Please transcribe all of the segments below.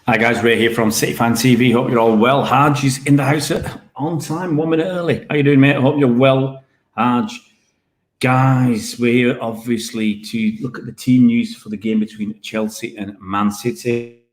Hi guys, Ray here from City Fan TV. Hope you're all well. Harge is in the house on time, 1 minute early. How you doing, mate? Hope you're well, Harge. Guys, we're here obviously to look at the team news for the game between Chelsea and Man City.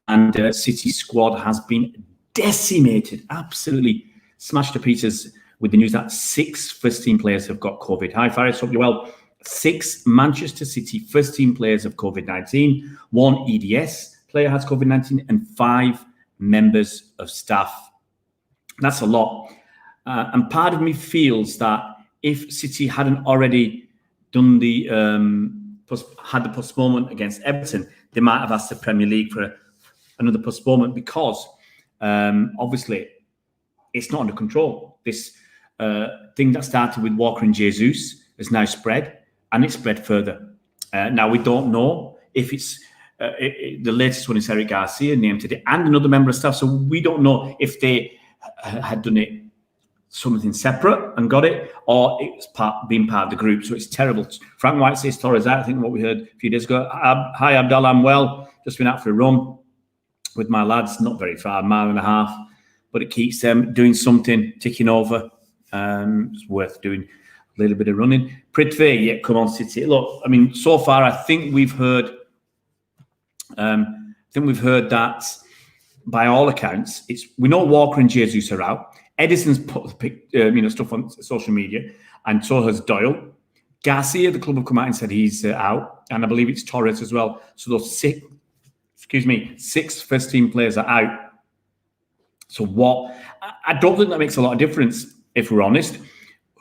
And City squad has been decimated, absolutely smashed to pieces with the news that 6 first-team players have got COVID. Hi, Faris, hope you're well. 6 Manchester City first-team players have COVID-19, 1 EDS player has COVID-19, and 5 members of staff. That's a lot. And part of me feels that if City hadn't already done the had the postponement against Everton, they might have asked the Premier League for another postponement because obviously it's not under control. This thing that started with Walker and Jesus has now spread. And it spread further. Now, we don't know if it's the latest one is Eric Garcia named today and another member of staff. So we don't know if they had done it something separate and got it, or it's being part of the group. So it's terrible. Frank White says Torres out. I think what we heard a few days ago. Hi, Abdallah. I'm well. Just been out for a run with my lads. Not very far, 1.5 miles. But it keeps them doing something, ticking over. It's worth doing. Little bit of running. Prithvi, yeah, come on, City. Look, I mean, so far, I think we've heard that by all accounts, we know Walker and Jesus are out. Edison's put stuff on social media, and so has Doyle. Garcia, the club have come out and said he's out, and I believe it's Torres as well. So those 6 first-team players are out. So what? I don't think that makes a lot of difference, if we're honest.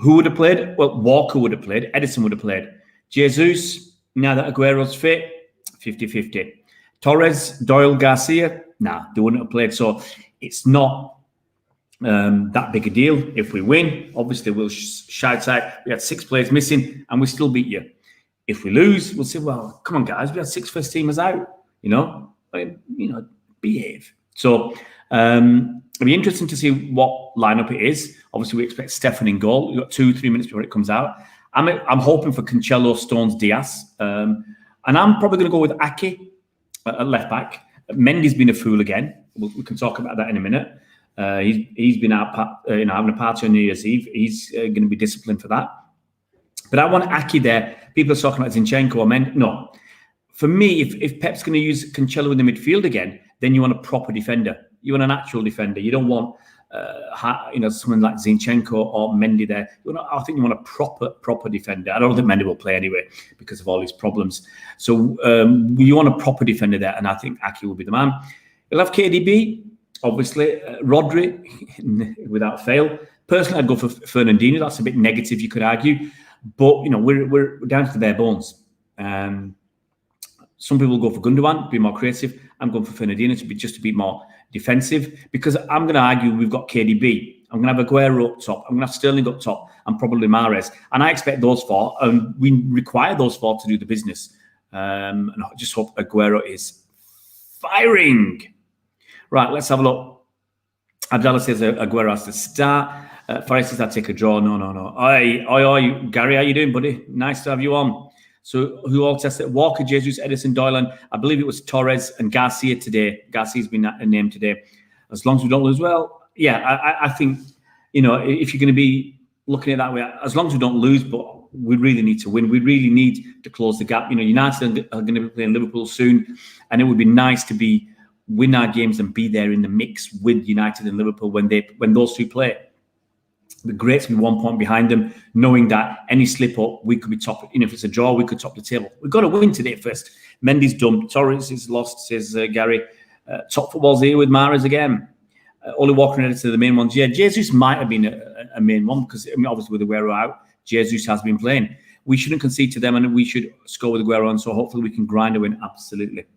Who would have played? Well, Walker would have played. Edison would have played. Jesus, now that Aguero's fit, 50-50. Torres, Doyle, Garcia, nah, they wouldn't have played. So it's not that big a deal. If we win, obviously we'll shout out, we had 6 players missing and we still beat you. If we lose, we'll say, well, come on, guys, we had 6 first teamers out, behave. So it'll be interesting to see what lineup it is. Obviously, we expect Stefan in goal. We've got 2-3 minutes before it comes out. I'm hoping for Cancelo, Stones, Diaz. And I'm probably going to go with Ake at left back. Mendy's been a fool again. We can talk about that in a minute. He's been out, having a party on New Year's Eve. He's going to be disciplined for that. But I want Ake there. People are talking about Zinchenko or Mendy. No. For me, if Pep's going to use Cancelo in the midfield again, then you want a proper defender. You want an actual defender. You don't want someone like Zinchenko or Mendy there. I think you want a proper defender. I don't think Mendy will play anyway because of all his problems. So you want a proper defender there, and I think Ake will be the man. You'll have KDB, obviously. Rodri, without fail. Personally, I'd go for Fernandinho. That's a bit negative, you could argue. But, we're down to the bare bones. Some people go for Gundogan, be more creative. I'm going for Fernandinho to be more defensive, because I'm going to argue we've got KDB. I'm going to have Aguero up top. I'm going to have Sterling up top, and probably Mahrez. And I expect those 4, and we require those 4 to do the business. And I just hope Aguero is firing. Right, let's have a look. Abdallah says Aguero has to start. Faris says I take a draw. No. Oi, Gary, how you doing, buddy? Nice to have you on. So who all tested? Walker, Jesus, Edison, Doyle, and I believe it was Torres and Garcia today. Garcia's been named today. As long as we don't lose, well, yeah, I think, if you're going to be looking at it that way, as long as we don't lose, but we really need to win. We really need to close the gap. United are going to be playing Liverpool soon, and it would be nice to win our games and be there in the mix with United and Liverpool when those 2 play. The great to be 1 point behind them, knowing that any slip up, we could be top. If it's a draw, we could top the table. We've got to win today first. Mendy's done. Torres is lost, says Gary. Top football's here with Mahrez again. Only Walker and Edison are the main ones. Yeah, Jesus might have been a main one because, obviously with Aguero out, Jesus has been playing. We shouldn't concede to them, and we should score with Aguero on. So hopefully we can grind a win. Absolutely.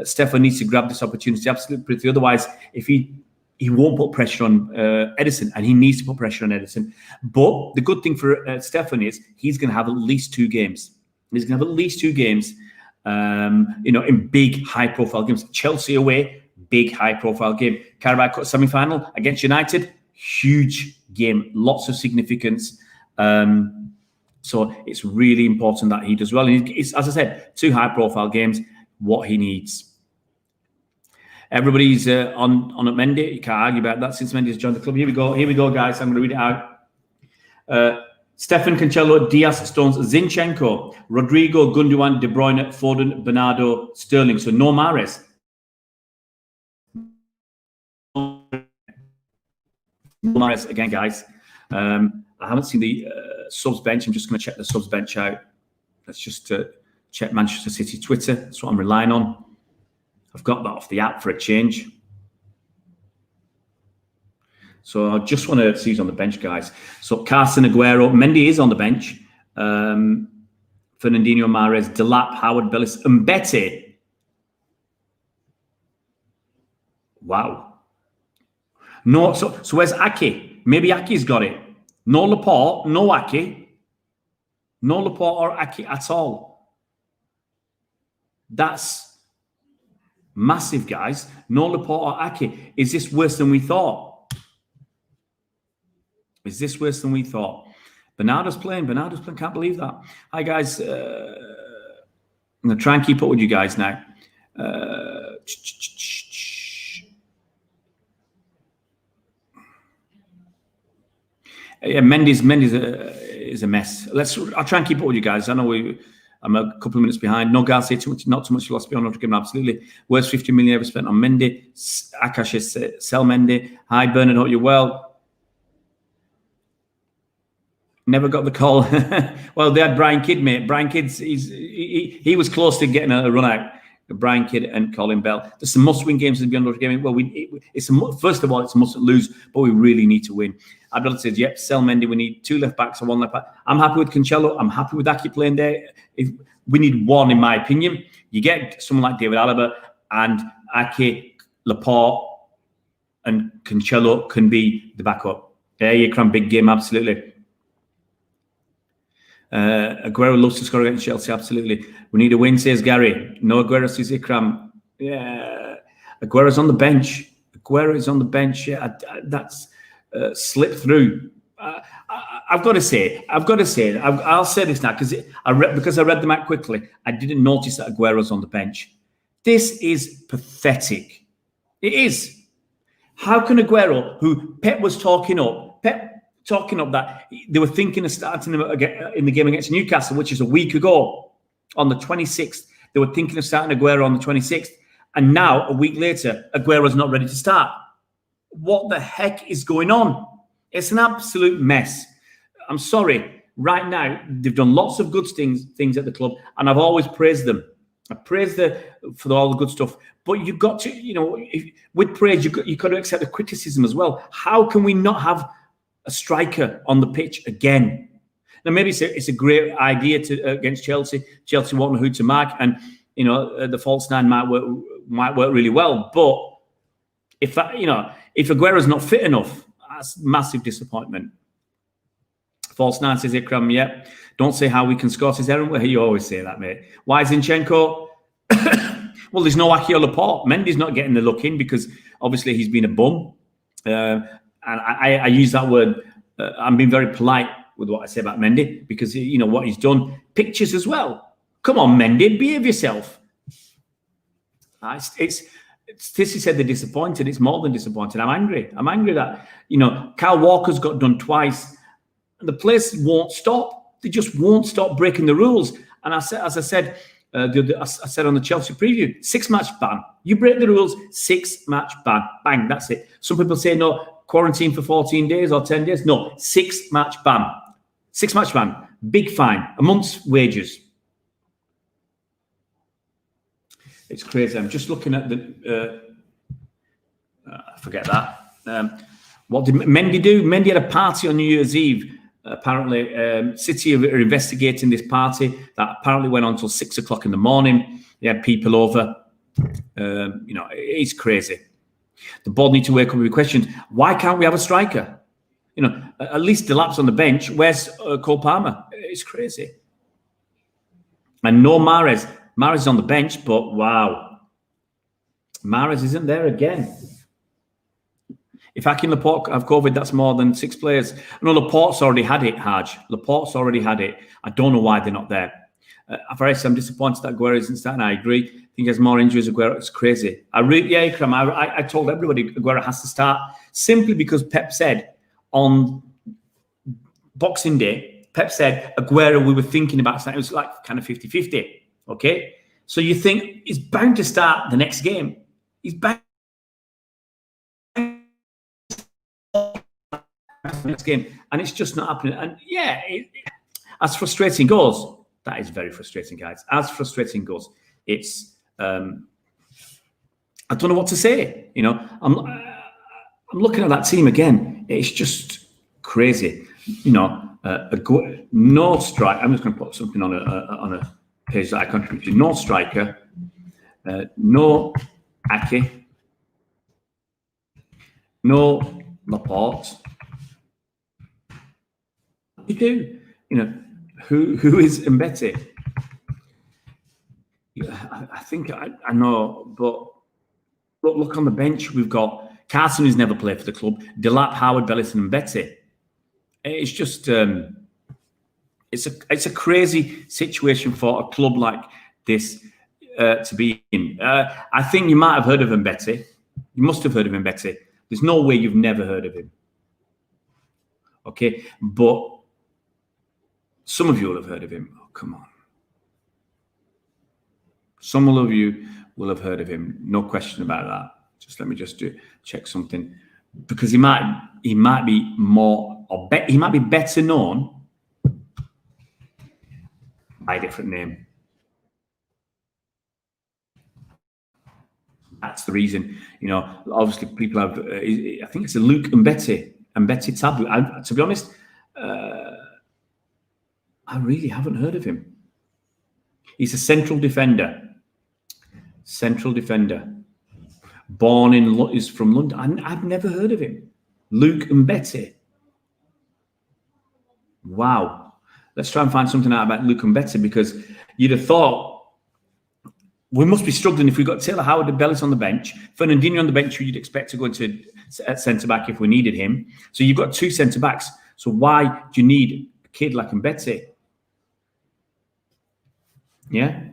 Stefan needs to grab this opportunity. Absolutely. Otherwise, if he won't put pressure on Edison, and he needs to put pressure on Edison. But the good thing for Stefan is he's going to have at least 2 games. He's going to have at least 2 games, in big, high-profile games. Chelsea away, big, high-profile game. Carabao Cup semi-final against United, huge game, lots of significance. So it's really important that he does well. And it's, as I said, 2 high-profile games. what he needs. Everybody's on at Mendy. You can't argue about that since Mendy's joined the club. Here we go, guys. I'm going to read it out. Stefan, Cancelo, Diaz, Stones, Zinchenko, Rodrigo, Gundogan, De Bruyne, Foden, Bernardo, Sterling. So no Mahrez. Mahrez again, guys. I haven't seen the subs bench. I'm just going to check the subs bench out. Let's just check Manchester City Twitter. That's what I'm relying on. I've got that off the app for a change. So I just want to see who's on the bench, guys. So Carson, Aguero, Mendy is on the bench. Fernandinho, Mahrez, Delap, Howard, Bellis, Mbete. Wow. No, so where's Ake? Maybe Ake's got it. No Laporte, no Ake. No Laporte or Ake at all. That's massive, guys. No Laporte or Ake. Is this worse than we thought? Is this worse than we thought? Bernardo's playing. Can't believe that. Hi, guys. I'm going to try and keep up with you guys now. Yeah, Mendy's is a mess. I'll try and keep up with you guys. I know I'm a couple of minutes behind. No Garcia, not too much philosophy on Nottingham, absolutely. Worst 50 million ever spent on Mendy. Akash is sell Mendy. Hi, Bernard, hope you're well. Never got the call. Well, they had Brian Kidd, mate. Brian Kidd's he was close to getting a run out. Brian Kidd and Colin Bell. There's some must-win games in Beyond Gaming. Well, first of all, it's a must-lose, but we really need to win. Abdullah says, yep, sell Mendy. We need 2 left backs and 1 left back. I'm happy with Cancelo. I'm happy with Ake playing there. If we need 1, in my opinion. You get someone like David Alaba and Ake, Laporte, and Cancelo can be the backup. Yeah, you cram big game, absolutely. Aguero loves to score against Chelsea, absolutely. We need a win, says Gary. No Aguero, says Ikram. Yeah, Aguero's on the bench. Aguero is on the bench. Yeah, that's slipped through. I've got to say, I'll say this now because I read them out quickly. I didn't notice that Aguero's on the bench. This is pathetic. It is. How can Aguero, who Pep was talking up that they were thinking of starting him in the game against Newcastle, which is a week ago, on the 26th. They were thinking of starting Aguero on the 26th. And now, a week later, Aguero's not ready to start. What the heck is going on? It's an absolute mess. I'm sorry. Right now, they've done lots of good things at the club, and I've always praised them. I praise for all the good stuff. But you've got to, with praise, you've got to accept the criticism as well. How can we not have a striker on the pitch again? Now, maybe it's a great idea against Chelsea. Chelsea won't know who to mark, and the false 9 might work really well. But if Aguero's not fit enough, that's massive disappointment. False 9 says Ikram. Yeah, don't say how we can score, says Aaron. Well, you always say that, mate. Why Zinchenko? Well, there's no Ake or Laporte. Mendy's not getting the look in because obviously he's been a bum. And I use that word. I'm being very polite with what I say about Mendy because what he's done. Pictures as well. Come on, Mendy, behave yourself. Stacey said they're disappointed. It's more than disappointed. I'm angry. I'm angry that Kyle Walker's got done twice. And the place won't stop. They just won't stop breaking the rules. And I said on the Chelsea preview, 6-match ban. You break the rules, 6-match ban. Bang, that's it. Some people say no, quarantine for 14 days or 10 days. No, 6-match ban. 6-match ban. Big fine. A month's wages. It's crazy. I'm just looking at forget that. What did Mendy do? Mendy had a party on New Year's Eve. Apparently, City are investigating this party that apparently went on till 6 o'clock in the morning. They had people over. It's crazy. The board need to wake up with questions. Why can't we have a striker? At least Delap's on the bench. Where's Cole Palmer? It's crazy. And no Mahrez. Mahrez is on the bench, but wow. Mahrez isn't there again. If Ake and Laporte have COVID, that's more than 6 players. No, Laporte's already had it, Haj. Laporte's already had it. I don't know why they're not there. I'm disappointed that Aguero isn't starting. I agree. think he has more injuries. Aguero, it's crazy. I told everybody Aguero has to start simply because Pep said on Boxing Day, Pep said Aguero, we were thinking about starting. It was like kind of 50-50. Okay. So you think he's bound to start the next game. He's bound the next game. And it's just not happening. And yeah, as frustrating goes, that is very frustrating, guys. As frustrating goes, it's I don't know what to say. You know, I'm looking at that team again. It's just crazy. You know, no strike. I'm just going to put something on a page that I contribute to. No striker, no Ake, no Laporte. You do, you know, who is Mbete? I think I know, but look on the bench. We've got Carson, who's never played for the club, Delap, Howard, Bellis, and Mbete. It's just it's a crazy situation for a club like this to be in. I think you might have heard of Mbete. You must have heard of Mbete. There's no way you've never heard of him. Okay, but some of you will have heard of him. Oh, come on. Some of you will have heard of him. No question about that. Just let me check something, because he might be more, or he might be better known by a different name. That's the reason. You know, obviously people have. I think it's a Luke Mbete Tabu. To be honest, I really haven't heard of him. He's a central defender. Born is from London. I've never heard of him. Luke Mbete. Wow. Let's try and find something out about Luke Mbete, because you'd have thought we must be struggling if we've got Taylor Howard and Bellis on the bench, Fernandinho on the bench, who you'd expect to go into centre-back if we needed him. So you've got two centre-backs. So why do you need a kid like Mbete? Yeah.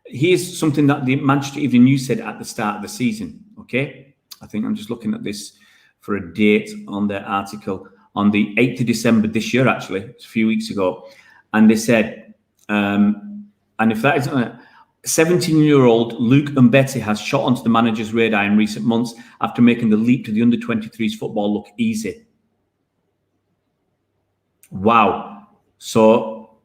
Here's something that the Manchester Evening News said at the start of the season. Okay. I think I'm just looking at this for a date on their article on the 8th of December this year, actually. It's a few weeks ago. And they said, and if that isn't 17-year-old Luke Mbete has shot onto the manager's radar in recent months after making the leap to the under-23s football look easy. Wow. So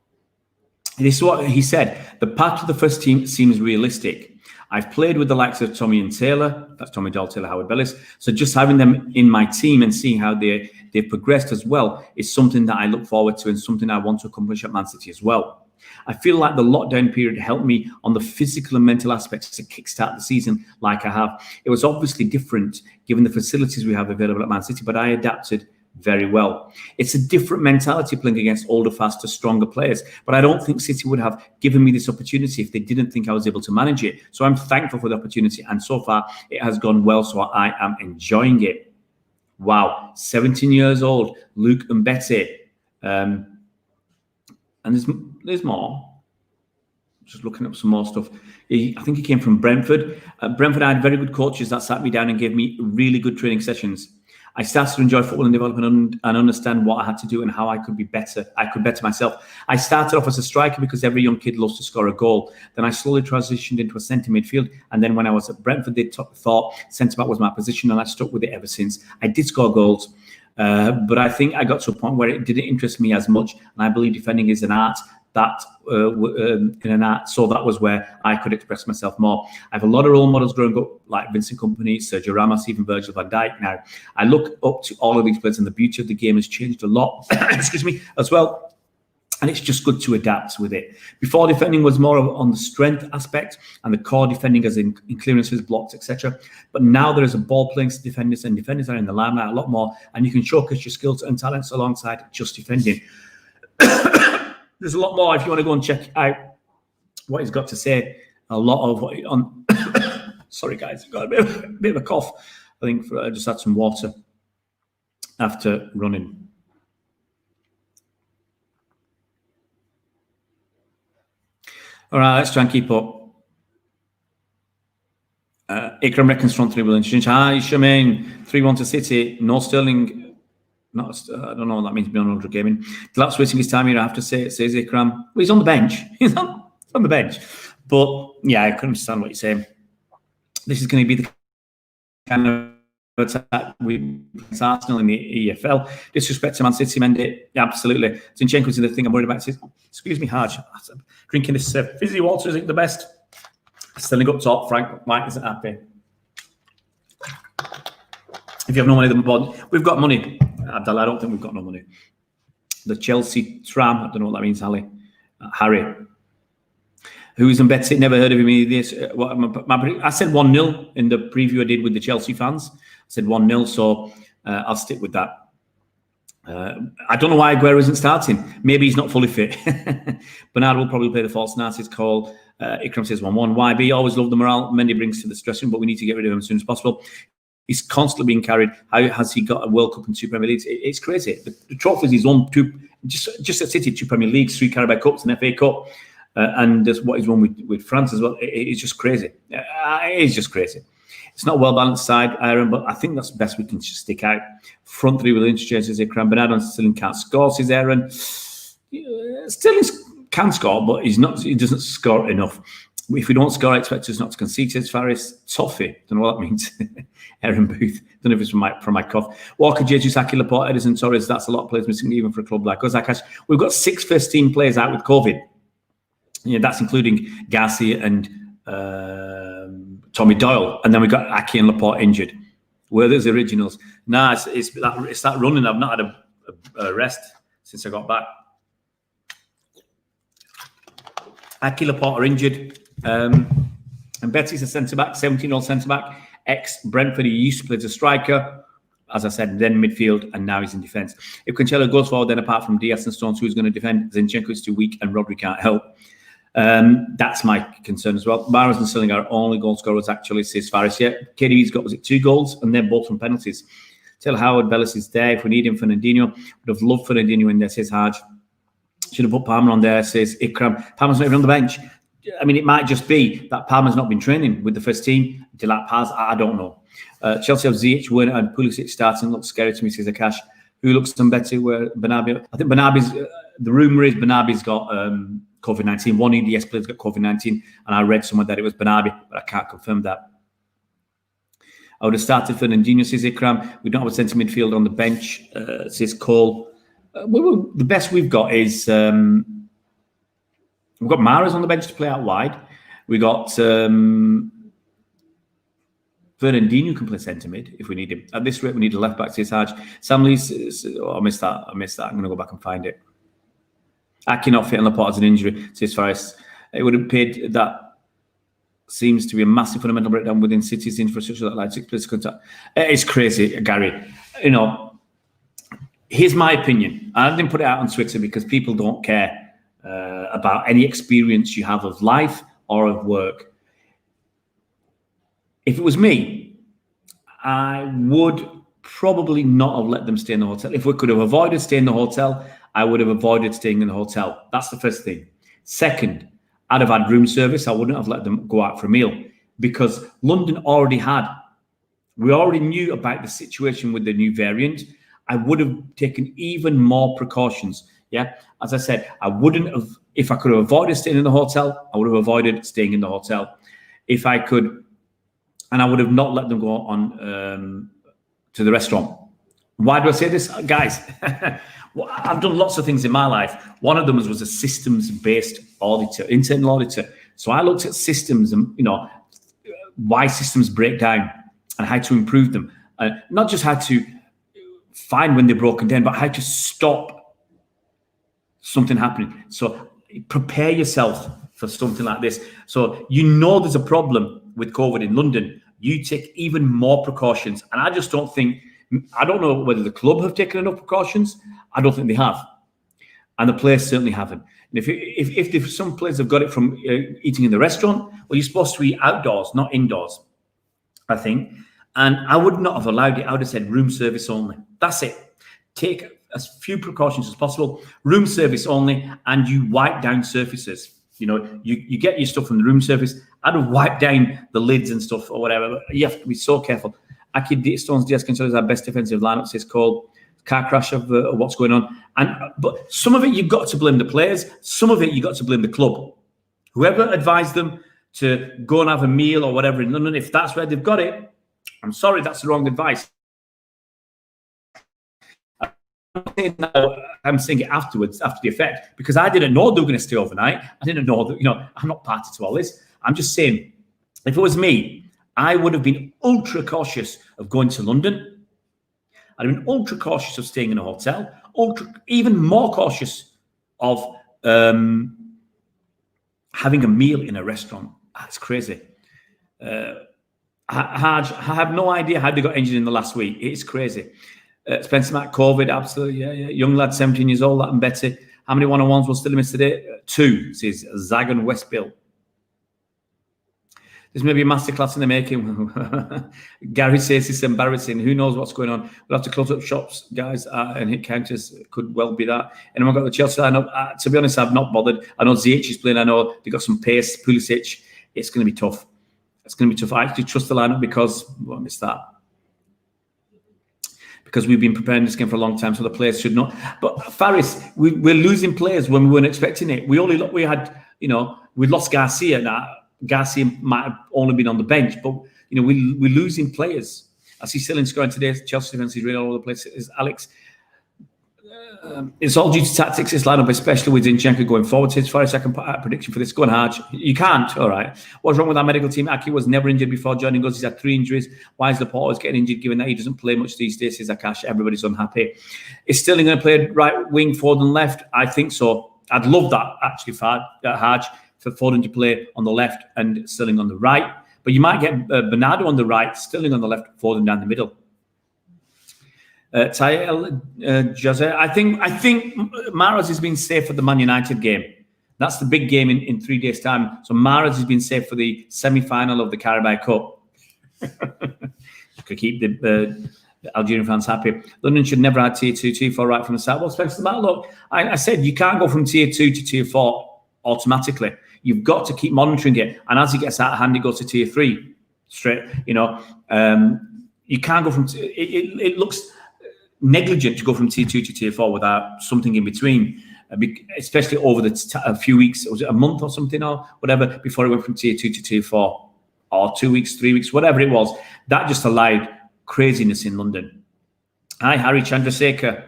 this is what he said. The path to the first team seems realistic. I've played with the likes of Tommy and Taylor. That's Tommy Doll, Taylor, Howard, Bellis. So just having them in my team and seeing how they've progressed as well is something that I look forward to and something I want to accomplish at Man City as well. I feel like the lockdown period helped me on the physical and mental aspects to kickstart the season like I have. It was obviously different given the facilities we have available at Man City, but I adapted very well. It's a different mentality playing against older, faster, stronger players. But I don't think City would have given me this opportunity if they didn't think I was able to manage it. So I'm thankful for the opportunity. And so far, it has gone well. So I am enjoying it. Wow. 17 years old, Luke Mbete. And there's more. Just looking up some more stuff. I think he came from Brentford. Brentford, I had very good coaches that sat me down and gave me really good training sessions. I started to enjoy football and development and understand what I had to do and how I could be better. I could better myself. I started off as a striker because every young kid loves to score a goal. Then I slowly transitioned into a centre midfield. And then when I was at Brentford, they thought centre-back was my position, and I stuck with it ever since. I did score goals, but I think I got to a point where it didn't interest me as much. And I believe defending is an art. So that was where I could express myself more. I have a lot of role models growing up, like Vincent Kompany, Sergio Ramos, even Virgil van Dijk. Now, I look up to all of these players, and the beauty of the game has changed a lot, excuse me, as well. And it's just good to adapt with it. Before, defending was more on the strength aspect and the core defending, as in clearances, blocks, etc. But now there is a ball playing defenders, and defenders are in the limelight a lot more, and you can showcase your skills and talents alongside just defending. There's a lot more if you want to go and check out what he's got to say. A lot of what on. Sorry, guys, I've got a bit of a cough. I think I just had some water after running. All right, let's try and keep up. Ikram reckons front three will interchange. Hi, Shemaine. 3-1 to City. No Sterling. I don't know what that means beyond 100 gaming. That's wasting his time here, I have to say, says Ikram. Well, he's on the bench. He's on the bench. But, yeah, I can understand what you're saying. This is going to be the kind of attack with Arsenal in the EFL. Disrespect to Man City, Mendy. Yeah, absolutely. Zinchenko's the thing I'm worried about. Excuse me, Haj. Drinking this fizzy water isn't the best. Standing up top, Frank White isn't happy. If you have no money, then we've got money. Abdallah, I don't think we've got no money. The Chelsea tram, I don't know what that means, Harry. Who's Mbetsy? Never heard of him either. I said 1-0 in the preview I did with the Chelsea fans. I said 1-0, so I'll stick with that. I don't know why Aguero isn't starting. Maybe he's not fully fit. Bernard will probably play the false nine. It's called. Ikram says 1-1. YB, always love the morale Mendy brings to the dressing room, but we need to get rid of him as soon as possible. He's constantly being carried. How has he got a World Cup and 2 Premier Leagues? It's crazy. The trophies he's won 2, just at City, 2 Premier Leagues, 3 Carabao Cups, and FA Cup, and that's what he's won with France as well. It's just crazy. It's just crazy. It's not a well-balanced side, Aaron, but I think that's the best we can just stick out. Front three will interchange, says Ikram. Bernardo and Sterling can't score, says Aaron. Sterling can score, but he doesn't score enough. If we don't score, I expect us not to concede, says Faris. Toffee, don't know what that means. Aaron Booth, don't know if it's from my cough. Walker, Jesus, Aki, Laporte, Edison, Torres, that's a lot of players missing even for a club like us. Akash, we've got 6 first-team players out with COVID. Yeah, that's including Garcia and Tommy Doyle, and then we got Aki and Laporte injured. Were those originals? Nah, it's that running. I've not had a rest since I got back. Aki, Laporte are injured. And Betty's a centre-back, 17-year-old centre-back, ex-Brentford. He used to play as a striker, as I said, then midfield, and now he's in defence. If Cancelo goes forward, then apart from Diaz and Stones, who's going to defend? Zinchenko is too weak and Rodri can't help. That's my concern as well. Mahrez and Sterling are only goal scorers, actually, says Faris. Yeah, KDB's got, 2 goals, and they're both from penalties. Taylor Howard, Bellis is there. If we need him, Fernandinho. Would have loved Fernandinho in there, says Haj. Should have put Palmer on there, says Ikram. Palmer's not even on the bench. I mean, it might just be that Palmer's not been training with the first team. Delap has, I don't know. Chelsea have ZH, Werner and Pulisic starting. Looks scary to me, says Akash. Who looks some better? Where Bernabé? I think Bernabé's. The rumour is Bernabé's got COVID-19. One EDS player's got COVID-19, and I read somewhere that it was Bernabé, but I can't confirm that. I would have started Fernandinho, says Ikram. We don't have a centre midfield on the bench, says Cole. The best we've got is we've got Mahrez on the bench to play out wide. We got Fernandinho can play centre mid if we need him. At this rate, we need a left back, says Haj. Sam Lee says, I missed that. I'm going to go back and find it. Aki not fit and Laporte has an injury, says Faris. It would have paid that. Seems to be a massive fundamental breakdown within City's infrastructure that allows 6 players to contact. It's crazy, Gary. You know, here's my opinion. I didn't put it out on Twitter because people don't care about any experience you have of life or of work. If it was me, I would probably not have let them stay in the hotel. If we could have avoided staying in the hotel, I would have avoided staying in the hotel. That's the first thing. Second, I'd have had room service. I wouldn't have let them go out for a meal because London already had. We already knew about the situation with the new variant. I would have taken even more precautions. Yeah, as I said, I wouldn't have. If I could have avoided staying in the hotel, I would have avoided staying in the hotel. If I could, and I would have not let them go on to the restaurant. Why do I say this, guys? Well, I've done lots of things in my life. One of them was a systems-based auditor, internal auditor. So I looked at systems and, why systems break down and how to improve them. Not just how to find when they're broken down, but how to stop something happening. So prepare yourself for something like this. So there's a problem with COVID in London. You take even more precautions. And I just don't think, I don't know whether the club have taken enough precautions. I don't think they have. And the players certainly haven't. And if some players have got it from eating in the restaurant, well, you're supposed to eat outdoors, not indoors, I think. And I would not have allowed it. I would have said room service only. That's it. Take as few precautions as possible. Room service only, and you wipe down surfaces. You get your stuff from the room service I'd have wiped down the lids and stuff or whatever. But you have to be so careful. Aki Stones Diaz considers our best defensive lineup, says Cole. Car crash of what's going on. But some of it you've got to blame the players. Some of it you've got to blame the club. Whoever advised them to go and have a meal or whatever in London, if that's where they've got it, I'm sorry, that's the wrong advice. I'm saying it afterwards, after the effect, because I didn't know they were going to stay overnight. I didn't know that, I'm not party to all this. I'm just saying, if it was me, I would have been ultra cautious of going to London. I'd have been ultra cautious of staying in a hotel, even more cautious of having a meal in a restaurant. That's crazy. I have no idea how they got injured in the last week. It's crazy. Spencer Matt, COVID, absolutely. Yeah. Young lad, 17 years old, that and Betty. How many one-on-ones will still miss today? 2, says Zagan Westbill. This may be a masterclass in the making. Gary says it's embarrassing. Who knows what's going on? We'll have to close up shops, guys, and hit counters. Could well be that. And I've got the Chelsea lineup. To be honest, I've not bothered. I know ZH is playing. I know they got some pace. Pulisic. It's going to be tough. It's going to be tough. I actually trust the lineup because I missed that. Because we've been preparing this game for a long time, so the players should know. But Faris, we're losing players when we weren't expecting it. We lost Garcia now. Garcia might have only been on the bench, but we're losing players. I see Cillin scoring today. Chelsea defense is really all over the place. Is Alex? It's all due to tactics. This lineup, especially with Zinchenko going forward. As far as I can put out a prediction for this, go on, Harj. You can't. All right. What's wrong with our medical team? Aki was never injured before joining us. He's had 3 injuries. Why is Laporte always getting injured, given that he doesn't play much these days? Says Akash. Everybody's unhappy. Is Sterling going to play right wing, forward and left? I think so. I'd love that actually, Harj, for Foden to play on the left and Sterling on the right. But you might get Bernardo on the right, Sterling on the left, Foden down the middle. Tael Jose, I think Mahrez has been safe for the Man United game. That's the big game in 3 days' time. So Mahrez has been safe for the semi-final of the Carabao Cup. Could keep the Algerian fans happy. London should never have tier 2, tier 4 right from the start. Well, Spencer, look, I said you can't go from tier 2 to tier 4 automatically. You've got to keep monitoring it, and as it gets out of hand, it goes to tier 3 straight. You can't go from. It looks negligent to go from tier 2 to tier 4 without something in between, especially over a few weeks. Was it a month or something or whatever before it went from tier 2 to tier 4, or 2 weeks, 3 weeks, whatever it was? That just allowed craziness in London. Hi, Harry Chandrasekhar.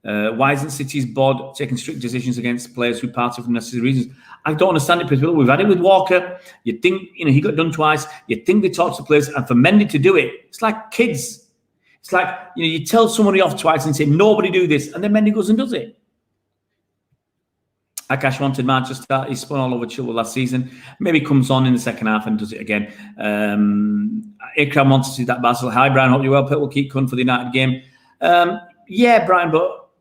Why isn't City's board taking strict decisions against players who parted for necessary reasons? I don't understand it, because we've had it with Walker. You think, he got done twice. You think they talk to players, and for Mendy to do it, it's like kids. It's like, you tell somebody off twice and say, nobody do this, and then Mendy goes and does it. Akash wanted Manchester. He spun all over Chilwell last season. Maybe comes on in the second half and does it again. Ikram wants to see that Basel. Hi, Brian. Hope you're well. Pet will keep coming for the United game. Yeah, Brian, but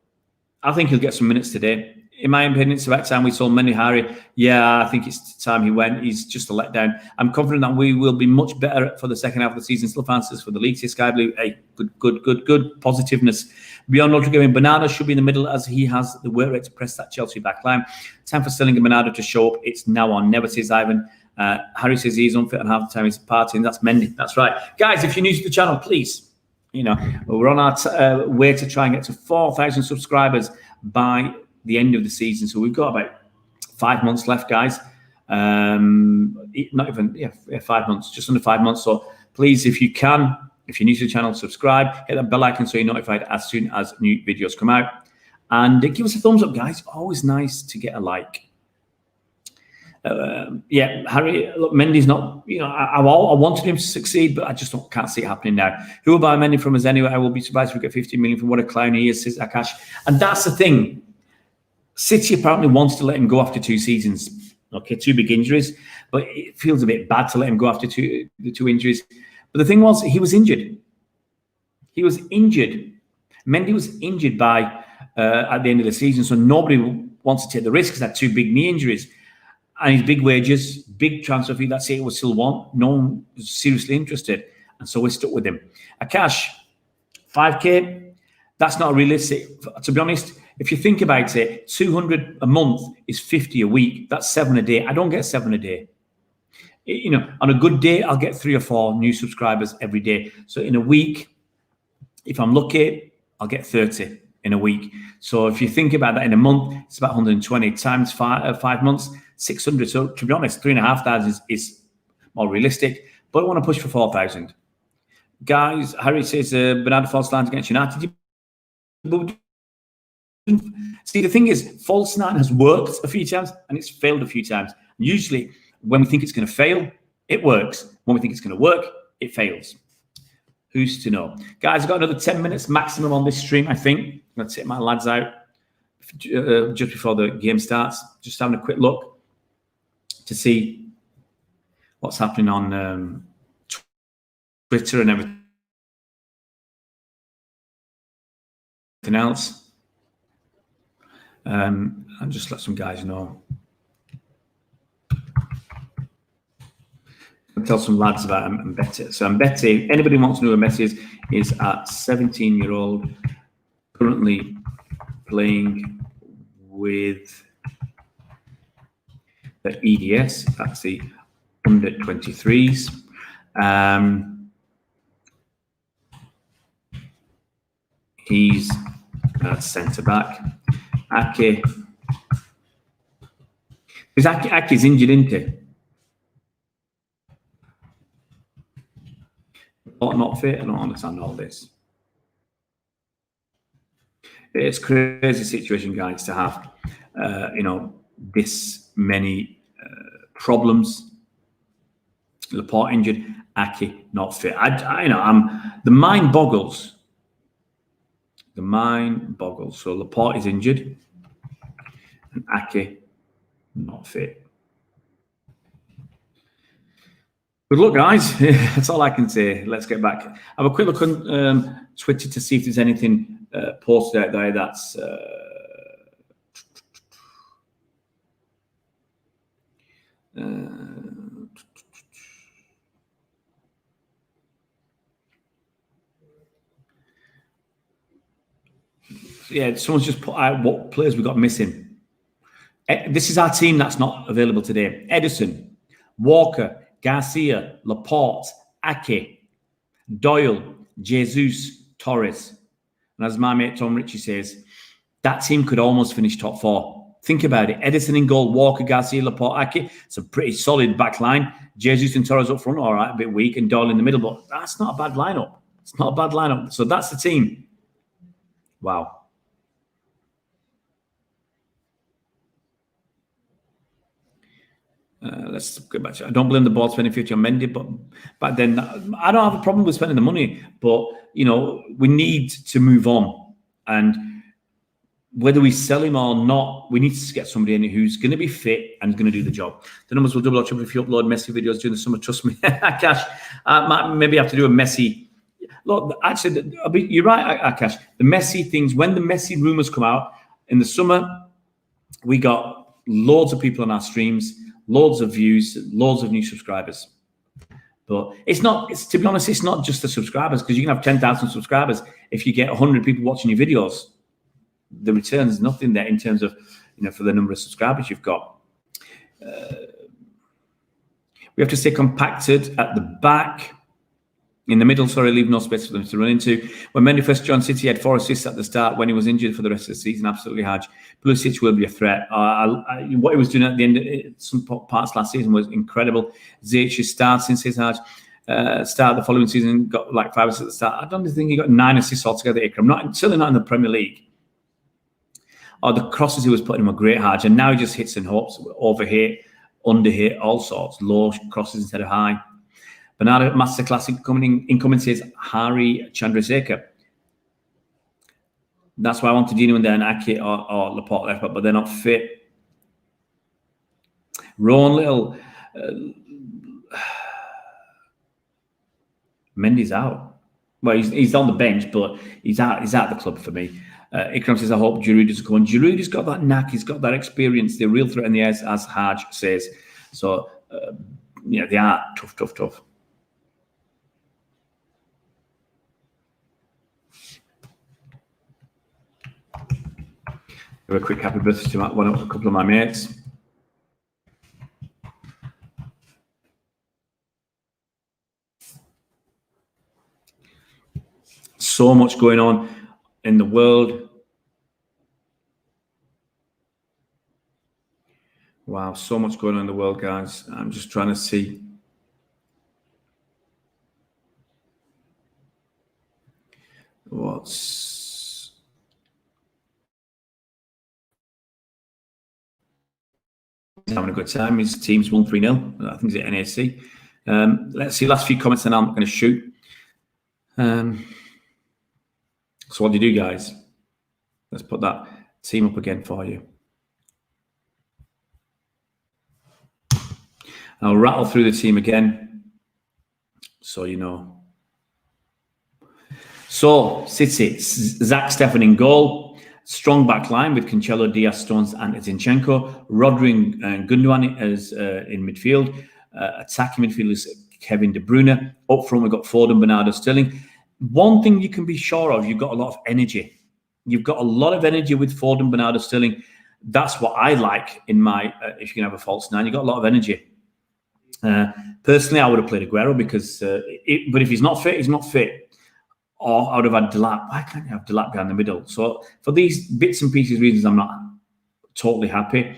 I think he'll get some minutes today. In my opinion, it's about time we saw Mendy. Harry. Yeah, I think it's time he went. He's just a letdown. I'm confident that we will be much better for the second half of the season. Still fancies for the league. Sky Blue. Hey, good positiveness. Beyond ultra gaming, Bernardo should be in the middle, as he has the work rate to press that Chelsea back line. Time for Sterling and Bernardo to show up. It's now on. Never, says Ivan. Harry says he's unfit and half the time he's partying. That's Mendy. That's right. Guys, if you're new to the channel, please, we're on our way to try and get to 4,000 subscribers by the end of the season. So we've got about 5 months left, guys. Not even 5 months, just under 5 months. So please, if you can, if you're new to the channel, subscribe, hit that bell icon so you're notified as soon as new videos come out. And give us a thumbs up, guys. Always nice to get a like. Harry, look, Mendy's not, I wanted him to succeed, but I just can't see it happening now. Who will buy Mendy from us anyway? I will be surprised if we get 15 million from what a clown he is, says Akash. And that's the thing. City apparently wants to let him go after 2 seasons. Okay, 2 big injuries, but it feels a bit bad to let him go after the 2 injuries. But the thing was, he was injured. He was injured. Mendy was injured at the end of the season, so nobody wants to take the risk because had 2 big knee injuries. And his big wages, big transfer fee, that's it, was still want. No one was seriously interested. And so we stuck with him. Akash, 5K, that's not realistic. To be honest, if you think about it, 200 a month is 50 a week. That's 7 a day. I don't get 7 a day. You know, on a good day, I'll get 3 or 4 new subscribers every day. So in a week, if I'm lucky, I'll get 30 in a week. So if you think about that in a month, it's about 120 times 5 months, 600. So to be honest, 3,500 is more realistic, but I want to push for 4,000. Guys, Harry says Bernardo false lines against United. See, the thing is, false nine has worked a few times and it's failed a few times. Usually, when we think it's going to fail, it works. When we think it's going to work, it fails. Who's to know? Guys, I've got another 10 minutes maximum on this stream, I think. I'm going to take my lads out just before the game starts. Just having a quick look to see what's happening on Twitter and everything else. I'll just let some guys know. I'll tell some lads about Mbete. So Mbete, anybody who wants to know who Mbete is a 17-year-old currently playing with the EDS. That's the under 23s. He's centre back. Ake. Because Ake's injured, isn't he? Not fit. I don't understand all this. It's a crazy situation, guys, to have, you know, this many problems. Laporte injured, Ake not fit. You know, the mind boggles. The mind boggles. So Laporte is injured, and Ake not fit. Good luck, guys. That's all I can say. Let's get back. Have a quick look on Twitter to see if there's anything posted out there that's yeah, someone's just put out what players we got missing. This is our team that's not available today. Edison, Walker, Garcia, Laporte, Ake, Doyle, Jesus, Torres. And as my mate Tom Ritchie says, that team could almost finish top 4. Think about it. Edison in goal, Walker, Garcia, Laporte, Ake. It's a pretty solid back line. Jesus and Torres up front, all right, a bit weak, and Doyle in the middle, but that's not a bad lineup. It's not a bad lineup. So that's the team. Wow. Let's get back to it. I don't blame the board spending 50 on Mendy, but back then, I don't have a problem with spending the money, but, you know, we need to move on. And whether we sell him or not, we need to get somebody in who's going to be fit and going to do the job. The numbers will double or triple if you upload Messi videos during the summer. Trust me. Akash, maybe have to do a Messi. Look, actually, you're right, Akash. The Messi things, when the Messi rumors come out in the summer, we got loads of people on our streams, loads of views, loads of new subscribers. But to be honest, it's not just the subscribers, because you can have 10,000 subscribers. If you get 100 people watching your videos, the return is nothing there in terms of, you know, for the number of subscribers you've got. We have to stay compacted at the back. In the middle, leave no space for them to run into. When Mendy first joined City, he had 4 assists at the start. When he was injured for the rest of the season, absolutely hard. Pulisic will be a threat. What he was doing at the end, some parts last season was incredible. Ziyech's start since his start the following season, got like 5 assists at the start. I don't think he got 9 assists altogether, Ikram. Certainly not in the Premier League. The crosses he was putting were great, Haj, and now he just hits and hopes, overhit, underhit, all sorts, low crosses instead of high. Bernardo Masterclass incoming says Hari Chandrasekhar. That's why I want to Dino and then Ake or Laporte left, but they're not fit. Rowan Little, Mendy's out. Well, he's on the bench, but he's out the club for me. Ikram says, I hope Giroud's going. Giroud's got that knack. He's got that experience. They're real threat in the air, as Haj says. So, yeah, they are tough. Have a quick happy birthday to a couple of my mates. so much going on in the world. Wow, so much going on in the world, guys. I'm just trying to see. What's having a good time. His team's won 3-0. I think it's at NAC. Let's see last few comments, and I'm going to shoot. So what do you do, guys? Let's put that team up again for you. I'll rattle through the team again, so you know. So, City, Zach Steffen in goal. Strong back line with Cancelo, Diaz, Stones, and Zinchenko. Rodri and Gundogan is in midfield. Attacking midfield is Kevin De Bruyne. Up front, we've got Foden, Bernardo, Sterling. One thing you can be sure of, you've got a lot of energy. You've got a lot of energy with Foden, Bernardo, Sterling. That's what I like in my, if you can have a false nine, you've got a lot of energy. Personally, I would have played Aguero because, but if he's not fit, he's not fit. Or I would have had Delap. Why can't you have Delap down the middle? So for these bits and pieces reasons, I'm not totally happy.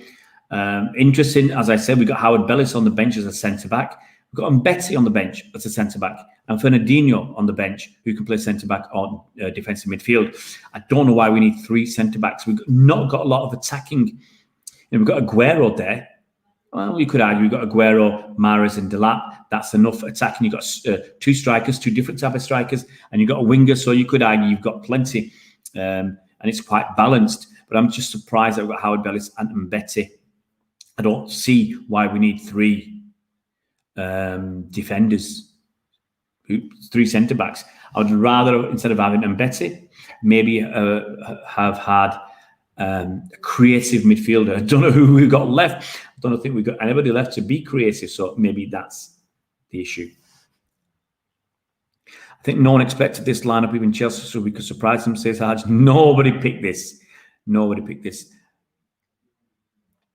Interesting, as I said, we've got Howard Bellis on the bench as a centre-back. We've got Mbeti on the bench as a centre-back. And Fernandinho on the bench, who can play centre-back or defensive midfield. I don't know why we need 3 centre-backs. We've not got a lot of attacking. We've got Aguero there. Well, you could argue we've got Aguero, Mahrez, and Delap. That's enough attacking. You've got 2 strikers, 2 different type of strikers, and you've got a winger. So you could argue you've got plenty, and it's quite balanced. But I'm just surprised that we've got Howard Bellis and Mbeti. I don't see why we need 3 defenders, 3 centre backs. I would rather, instead of having Mbeti, maybe have had a creative midfielder. I don't know who we've got left. I don't think we've got anybody left to be creative, so maybe that's the issue. I think no one expected this lineup, even Chelsea, so we could surprise them, says Haj. Nobody picked this. Nobody picked this.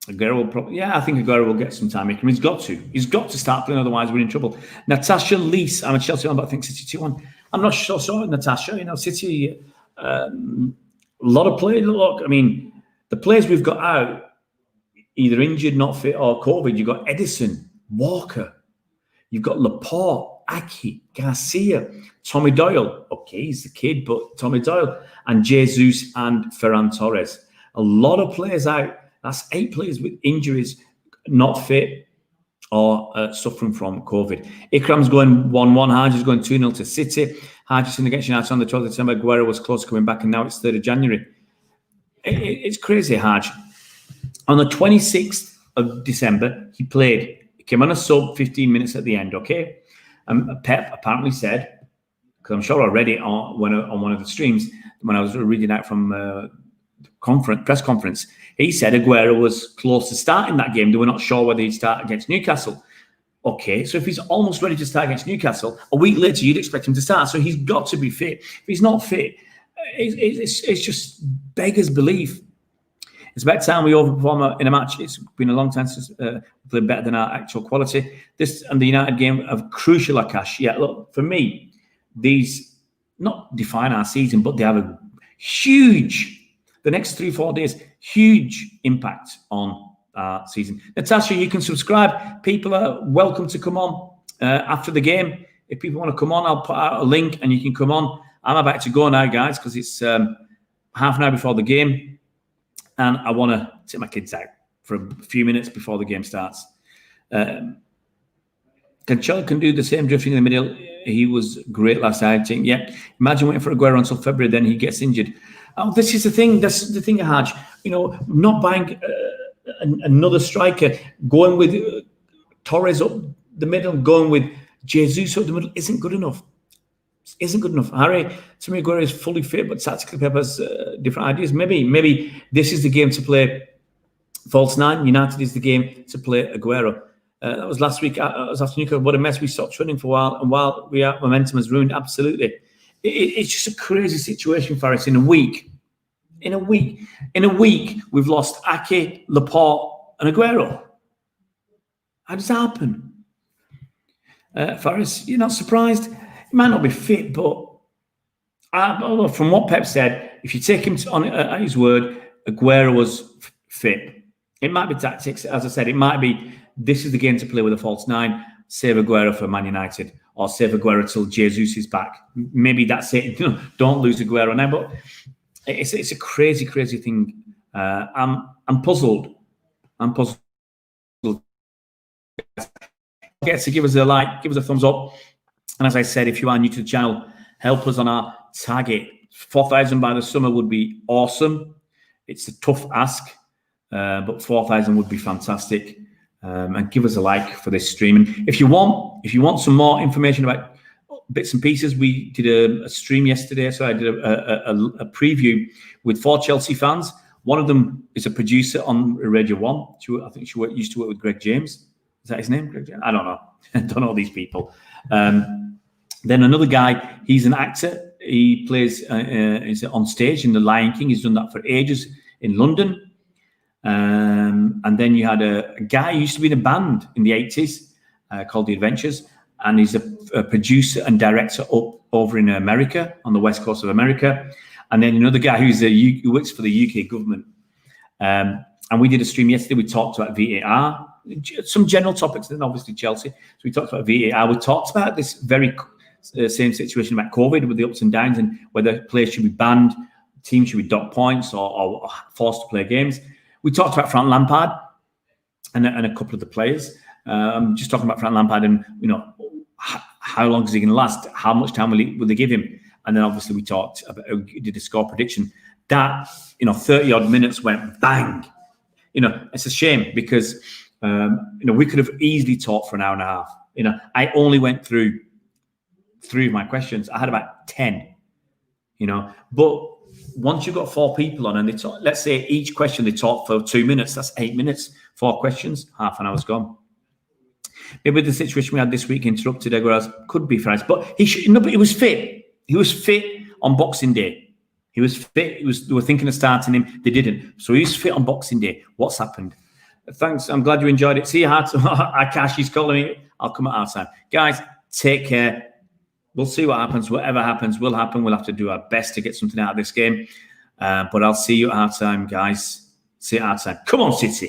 Aguero will probably, I think Aguero will get some time. He's got to. He's got to start playing, otherwise we're in trouble. Natasha Lees, I'm a Chelsea fan, but I think City 2-1. I'm not so sure, Natasha. You know, City, a lot of players. Look, I mean, the players we've got out, either injured, not fit, or COVID. You've got Edison, Walker. You've got Laporte, Aki, Garcia, Tommy Doyle. Okay, he's the kid, but Tommy Doyle. And Jesus and Ferran Torres. A lot of players out. That's 8 players with injuries, not fit, or suffering from COVID. Ikram's going 1-1. Haji's going 2-0 to City. Haji's in against United on the 12th of December. Aguero was close coming back, and now it's 3rd of January. It's crazy, Haj. On the 26th of December, he played. He came on a sub 15 minutes at the end, okay? Pep apparently said, because I'm sure I read it on one of the streams when I was reading out from press conference, he said Aguero was close to starting that game. They were not sure whether he'd start against Newcastle. Okay, so if he's almost ready to start against Newcastle, a week later you'd expect him to start. So he's got to be fit. If he's not fit, it's just beggars belief. It's about time we overperform in a match. It's been a long time since we played better than our actual quality. This and the United game of crucial, Akash. Yeah, look, for me, these not define our season, but they have a huge, the next 3-4 days, huge impact on our season. Natasha, you can subscribe. People are welcome to come on after the game. If people want to come on, I'll put out a link and you can come on. I'm about to go now, guys, because it's half an hour before the game. And I want to take my kids out for a few minutes before the game starts. Cancelo can do the same drifting in the middle. He was great last night. I think, yeah. Imagine waiting for Aguero until February, then he gets injured. Oh, this is the thing. That's the thing, Haj. You know, not buying another striker, going with Torres up the middle, going with Jesus up the middle isn't good enough. Isn't good enough. Harry, Timmy Aguero is fully fit, but tactically Pep has different ideas. Maybe this is the game to play false 9. United is the game to play Aguero. That was last week. It was after Newcastle. What a mess. We stopped running for a while, and while momentum has ruined, absolutely. It's just a crazy situation for us in a week. In a week, we've lost Ake, Laporte, and Aguero. How does that happen? Faris, you're not surprised? He might not be fit, but From what Pep said, if you take him on at his word, Aguero was fit. It might be tactics, as I said. It might be this is the game to play with a false nine. Save Aguero for Man United, or save Aguero till Jesus is back. Maybe that's it. Don't lose Aguero now. But it's a crazy thing. I'm puzzled. I'm puzzled. Get to give us a like, give us a thumbs up, and as I said, if you are new to the channel, help us on our target. 4,000 by the summer would be awesome. It's a tough ask, but 4,000 would be fantastic. And give us a like for this stream. And if you want some more information about bits and pieces, we did a stream yesterday. So I did a preview with 4 Chelsea fans. One of them is a producer on Radio 1. I think she used to work with Greg James. Is that his name? Greg James? I don't know. I don't know these people. Then another guy, he's an actor. He plays is on stage in The Lion King. He's done that for ages in London. And then you had a guy who used to be in a band in the 80s called The Adventures. And he's a producer and director over in America, on the west coast of America. And then another guy who works for the UK government. And we did a stream yesterday. We talked about VAR, some general topics, and obviously Chelsea. So we talked about VAR. We talked about this very same situation about COVID with the ups and downs and whether players should be banned, teams should be docked points or forced to play games. We talked about Frank Lampard and a couple of the players. Just talking about Frank Lampard and, how long is he going to last? How much time will they give him? And then obviously we talked about, did a score prediction. That, 30 odd minutes went bang. It's a shame because, we could have easily talked for an hour and a half. I only went through 3 of my questions. I had about 10, but once you've got 4 people on and they talk, let's say each question they talk for 2 minutes, that's 8 minutes, 4 questions, half an hour's gone. Maybe the situation we had this week interrupted Aguero could be for but but he was fit. He was fit on Boxing Day. He was fit. They were thinking of starting him. They didn't. So he was fit on Boxing Day. What's happened? Thanks. I'm glad you enjoyed it. See you, Akash, he's calling me. I'll come at our time. Guys, take care. We'll see what happens. Whatever happens will happen. We'll have to do our best to get something out of this game. But I'll see you at our time, guys. See you at our time. Come on, City.